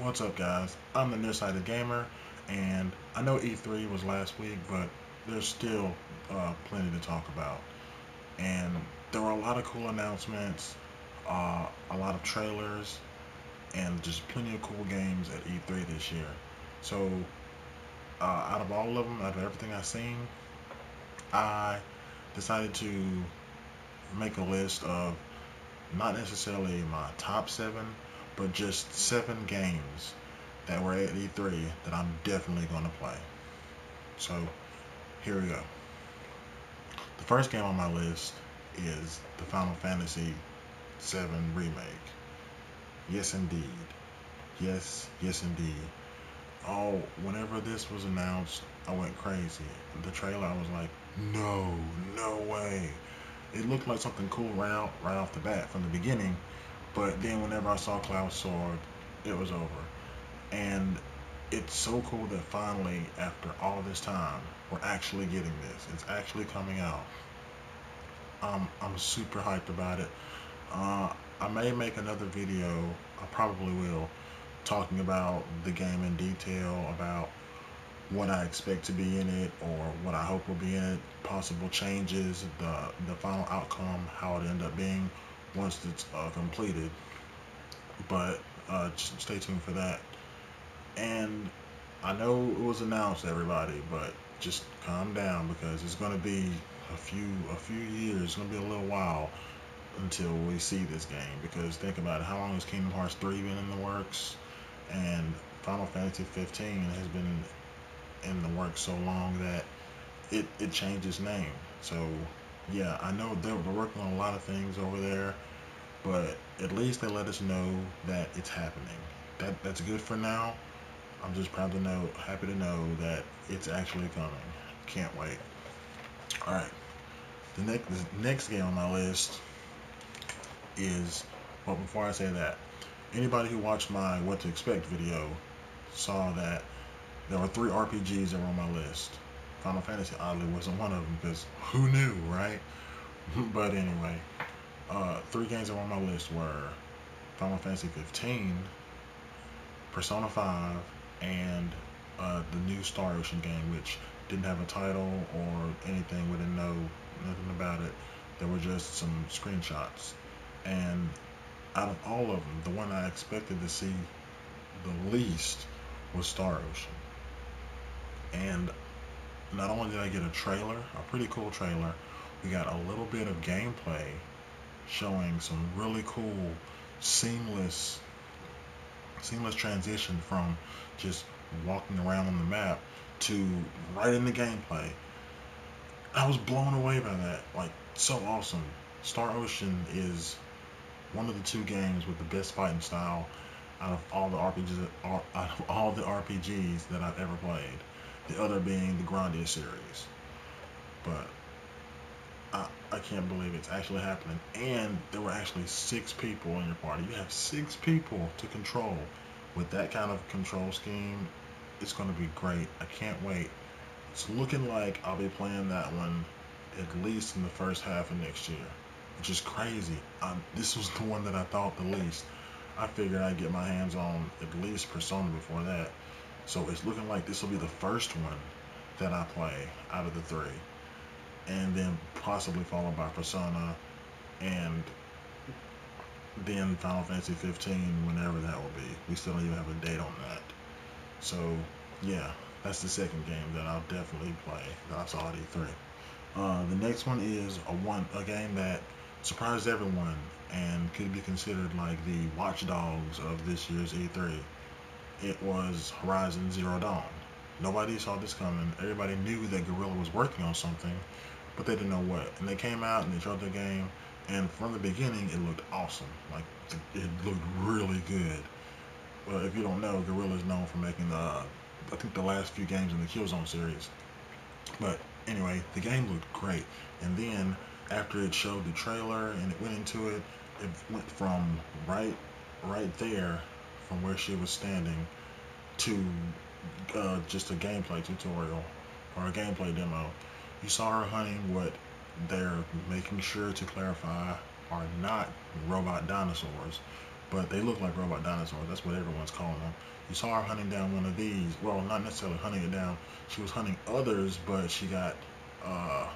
What's up, guys? I'm the Nearsighted Gamer, and I know E3 was last week, but there's still plenty to talk about. And there were a lot of cool announcements, a lot of trailers, and just plenty of cool games at E3 this year. So, out of all of them, out of everything I've seen, I decided to make a list of not necessarily my top seven, but just seven games that were at E3 that I'm definitely going to play. So here we go. The first game on my list is the Final Fantasy VII Remake. Yes, indeed. Yes, indeed. Oh, whenever this was announced, I went crazy. The trailer, I was like, no way. It looked like something cool right off the bat from the beginning, but then whenever I saw Cloud Sword, it was over. And it's so cool that finally, after all this time, we're actually getting this. It's actually coming out. I'm super hyped about it. I may make another video, I probably will, talking about the game in detail, about what I expect to be in it or what I hope will be in it, possible changes, the final outcome, how it end up being once it's completed. But just stay tuned for that. And I know it was announced, everybody, but just calm down because it's going to be a few years. It's going to be a little while until we see this game. Because think about it, how long has Kingdom Hearts 3 been in the works, and Final Fantasy 15 has been in the works so long that it changed its name. So yeah, I know they're working on a lot of things over there, but at least they let us know that it's happening. That's good for now. I'm just proud to know, happy to know that it's actually coming. Can't wait. All right, the next game on my list is. Well, before I say that, anybody who watched my What to Expect video saw that there were three RPGs that were on my list. Final Fantasy oddly wasn't one of them because who knew, right? But anyway, three games that were on my list were Final Fantasy 15, Persona 5, and the new Star Ocean game, which didn't have a title or anything. We didn't know nothing about it. There were just some screenshots. And out of all of them, the one I expected to see the least was Star Ocean. And not only did I get a trailer, a pretty cool trailer, we got a little bit of gameplay showing some really cool, seamless transition from just walking around on the map to right in the gameplay. I was blown away by that. Like, so awesome. Star Ocean is one of the two games with the best fighting style out of all the RPGs that I've ever played. The other being the Grandia series. But I can't believe it's actually happening. And there were actually 6 people in your party. You have 6 people to control. With that kind of control scheme, it's going to be great. I can't wait. It's looking like I'll be playing that one at least in the first half of next year, which is crazy. This was the one that I thought the least. I figured I'd get my hands on at least Persona before that. So it's looking like this will be the first one that I play out of the three. And then possibly followed by Persona, and then Final Fantasy 15, whenever that will be. We still don't even have a date on that. So, yeah, that's the second game that I'll definitely play that I saw at E3. The next one is a game that surprised everyone and could be considered like the watchdogs of this year's E3. It was Horizon Zero Dawn. Nobody saw this coming. Everybody knew that Guerrilla was working on something, but they didn't know what. And they came out and they showed their game, and from the beginning, it looked awesome. Like, it looked really good. Well, if you don't know, Guerrilla is known for making I think the last few games in the Killzone series. But anyway, the game looked great. And then after it showed the trailer and it went into it, it went from right there, from where she was standing, to just a gameplay tutorial or a gameplay demo. You saw her hunting what they're making sure to clarify are not robot dinosaurs, but they look like robot dinosaurs. That's what everyone's calling them. You saw her hunting down one of these. Well, not necessarily hunting it down. She was hunting others, but she got uh,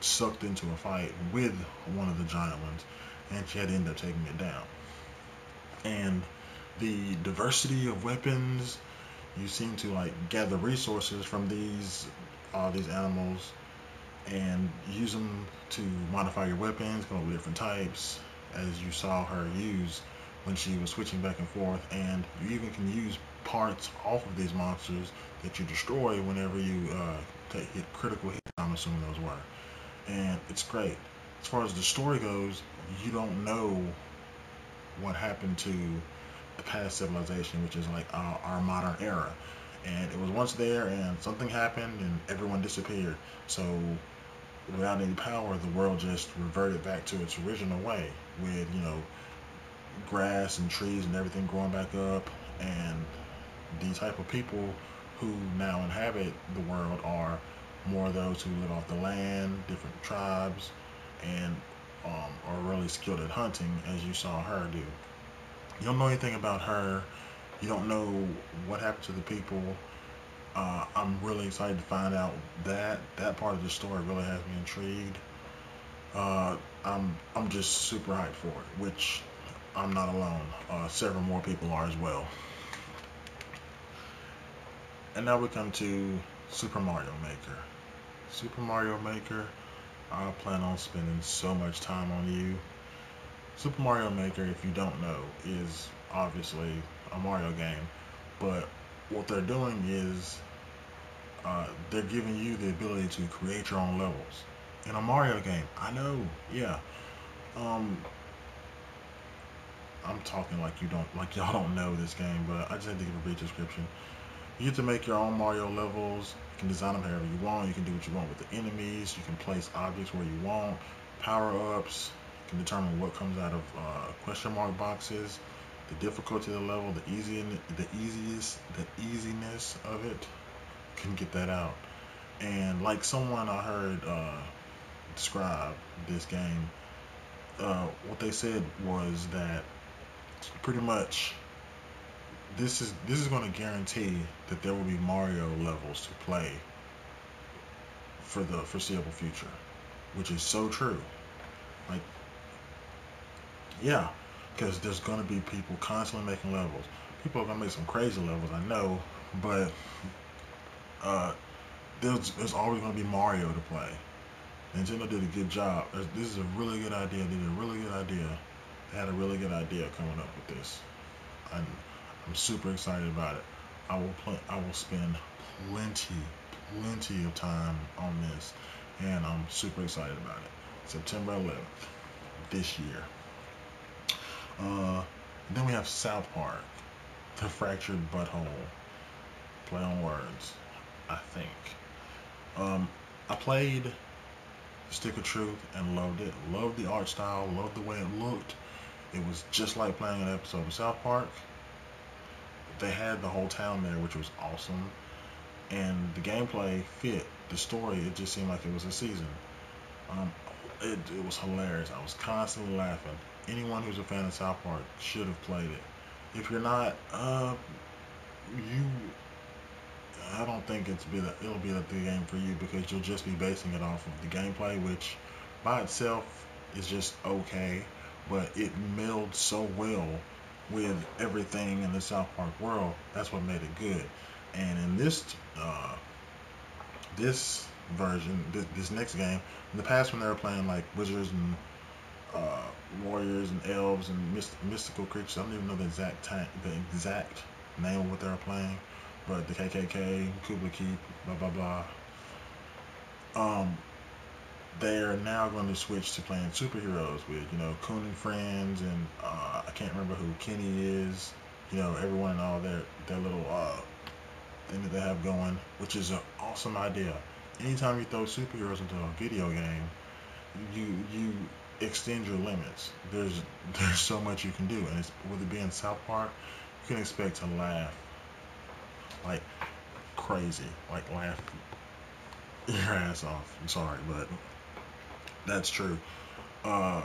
sucked into a fight with one of the giant ones, and she had to end up taking it down. And the diversity of weapons, you seem to like gather resources from these animals and use them to modify your weapons, come up with different types, as you saw her use when she was switching back and forth. And you even can use parts off of these monsters that you destroy whenever you hit critical hits. I'm assuming those were, and it's great. As far as the story goes, you don't know what happened to the past civilization, which is like our modern era. And it was once there, and something happened, and everyone disappeared. So without any power, the world just reverted back to its original way, with grass and trees and everything growing back up. And the type of people who now inhabit the world are more those who live off the land, different tribes, and are really skilled at hunting, as you saw her do. You don't know anything about her. You don't know what happened to the people. I'm really excited to find out that part of the story really has me intrigued. I'm just super hyped for it, which I'm not alone. Several more people are as well. And now we come to Super Mario Maker. Super Mario Maker, I plan on spending so much time on you. Super Mario Maker, if you don't know, is obviously a Mario game, but what they're doing is they're giving you the ability to create your own levels in a Mario game. I know, yeah. Um, I'm talking like y'all don't know this game, but I just had to give a brief description. You get to make your own Mario levels. You can design them however you want. You can do what you want with the enemies. You can place objects where you want. Power ups. You can determine what comes out of question mark boxes. The difficulty of the level, the easiness of it. You can get that out. And like someone I heard describe this game, what they said was that pretty much this is going to guarantee that there will be Mario levels to play for the foreseeable future, which is so true. Like, yeah, because there's going to be people constantly making levels. People are going to make some crazy levels, I know, but uh, there's always going to be Mario to play. Nintendo did a good job. This is a really good idea. They did a really good idea. They had a really good idea coming up with this. I'm, I'm super excited about it. I will spend plenty, plenty of time on this, and I'm super excited about it. September 11th this year. Uh, then we have South Park, The Fractured Butthole. Play on words, I think. Um, I played Stick of Truth and loved it. Loved the art style. Loved the way it looked. It was just like playing an episode of South Park. They had the whole town there, which was awesome, and the gameplay fit the story. It just seemed like it was a season. Um, it was hilarious. I was constantly laughing. Anyone who's a fan of South Park should have played it. If you're not, you, I don't think it'll be a big game for you, because you'll just be basing it off of the gameplay, which by itself is just okay, but it melds so well with everything in the South Park world. That's what made it good. And in this version, this next game, in the past when they were playing like wizards and uh, warriors and elves and mystical creatures, I don't even know the exact name of what they were playing, but the KKK, Kubla Keep, blah blah blah. Um, they're now going to switch to playing superheroes with Coon and Friends, and I can't remember who Kenny is. Everyone and all their little thing that they have going, which is an awesome idea. Anytime you throw superheroes into a video game, you extend your limits. There's so much you can do, and with it being South Park, you can expect to laugh like crazy, like laugh your ass off. I'm sorry, but that's true. Uh,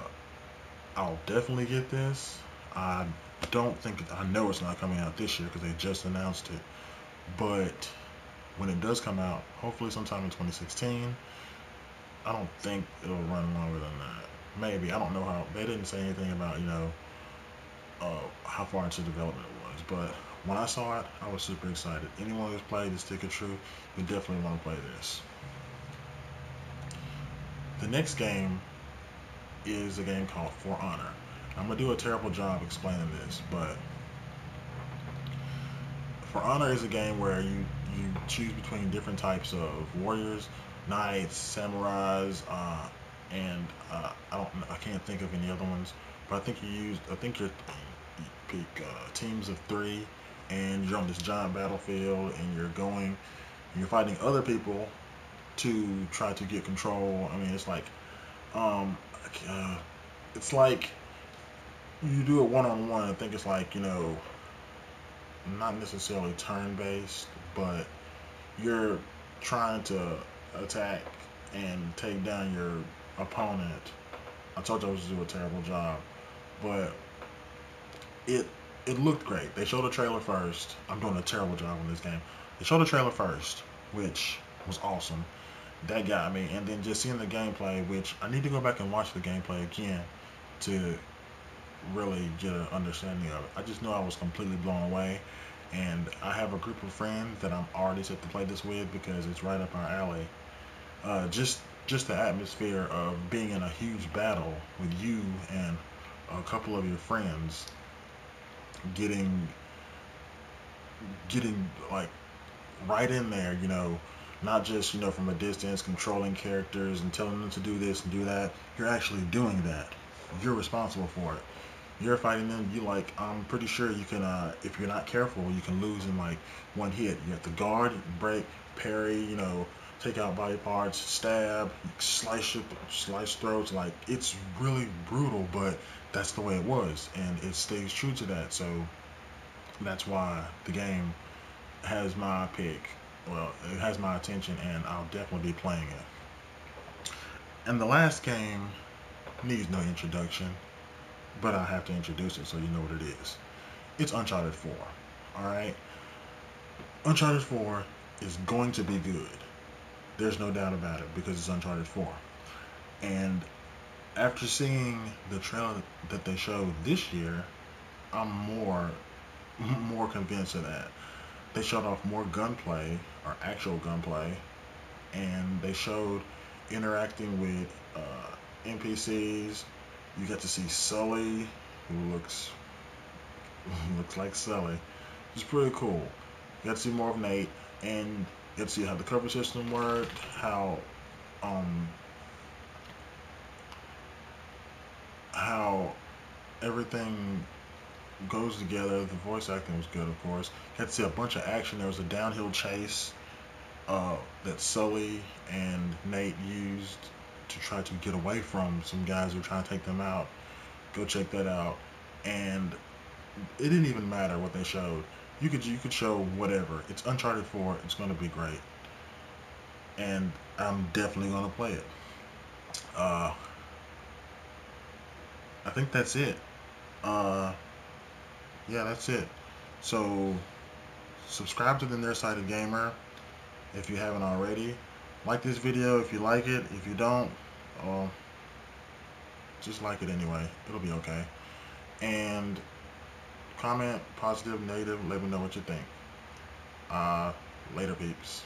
I'll definitely get this. I don't think I know it's not coming out this year because they just announced it. But when it does come out, hopefully sometime in 2016, I don't think it'll run longer than that. Maybe I don't know how. They didn't say anything about how far into development it was. But when I saw it, I was super excited. Anyone who's played the Stick of Truth, you definitely want to play this. The next game is a game called For Honor. I'm gonna do a terrible job explaining this, but For Honor is a game where you choose between different types of warriors, knights, samurais, I can't think of any other ones, but I think you pick teams of three, and you're on this giant battlefield, and you're fighting other people to try to get control. I mean, um, uh, it's like you do it one on one. I think it's like not necessarily turn based, but you're trying to attack and take down your opponent. I told you I was to do a terrible job, but it it looked great. They showed a trailer first. I'm doing a terrible job on this game. They showed a trailer first, which was awesome. That got me, and then just seeing the gameplay, which I need to go back and watch the gameplay again to really get an understanding of it. I just know I was completely blown away, and I have a group of friends that I'm already set to play this with because it's right up our alley. Just the atmosphere of being in a huge battle with you and a couple of your friends, getting getting like right in there, not just from a distance controlling characters and telling them to do this and do that. You're actually doing that. You're responsible for it. You're fighting them. I'm pretty sure you can, if you're not careful, you can lose in like one hit. You have to guard, break, parry, take out body parts, stab, slice throats. Like, it's really brutal, but that's the way it was, and it stays true to that. So that's why the game has my pick. Well, it has my attention, and I'll definitely be playing it. And the last game needs no introduction, but I have to introduce it so you know what it is. It's Uncharted 4. Alright? Uncharted 4 is going to be good. There's no doubt about it because it's Uncharted 4. And after seeing the trailer that they showed this year, I'm more convinced of that. They showed off more gunplay, or actual gunplay, and they showed interacting with NPCs. You get to see Sully, who looks like Sully. It's pretty cool. You got to see more of Nate, and you get to see how the cover system worked, um how everything goes together. The voice acting was good, of course. You got to see a bunch of action. There was a downhill chase that Sully and Nate used to try to get away from some guys who were trying to take them out. Go check that out. And it didn't even matter what they showed. You could show whatever. It's Uncharted 4. It's going to be great, and I'm definitely going to play it. Uh, I think that's it. Uh, yeah, that's it. So subscribe to the Nearsighted Gamer if you haven't already. Like this video if you like it. If you don't, uh, just like it anyway. It'll be okay. And comment, positive, negative. Let me know what you think. Later, peeps.